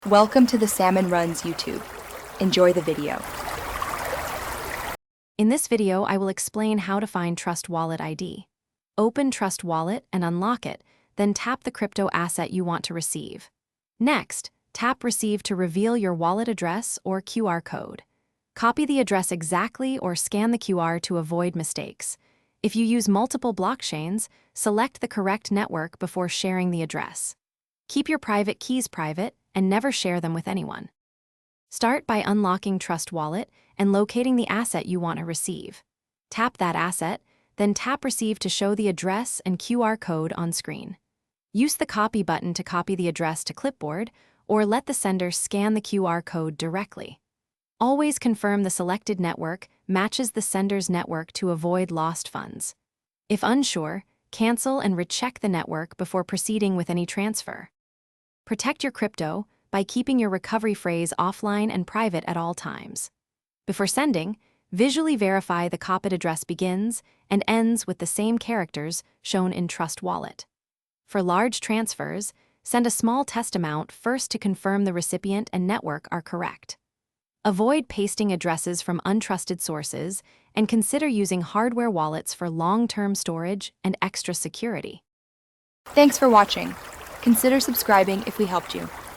Welcome to the Salmon Runs YouTube. Enjoy the video. In this video, I will explain how to find Trust Wallet ID. Open Trust Wallet and unlock it, then tap the crypto asset you want to receive. Next, tap Receive to reveal your wallet address or QR code. Copy the address exactly or scan the QR to avoid mistakes. If you use multiple blockchains, select the correct network before sharing the address. Keep your private keys private and never share them with anyone. Start by unlocking Trust Wallet and locating the asset you want to receive. Tap that asset, then tap Receive to show the address and QR code on screen. Use the Copy button to copy the address to clipboard, or let the sender scan the QR code directly. Always confirm the selected network matches the sender's network to avoid lost funds. If unsure, cancel and recheck the network before proceeding with any transfer. Protect your crypto by keeping your recovery phrase offline and private at all times. Before sending, visually verify the copied address begins and ends with the same characters shown in Trust Wallet. For large transfers, send a small test amount first to confirm the recipient and network are correct. Avoid pasting addresses from untrusted sources and consider using hardware wallets for long-term storage and extra security. Thanks for watching. Consider subscribing if we helped you.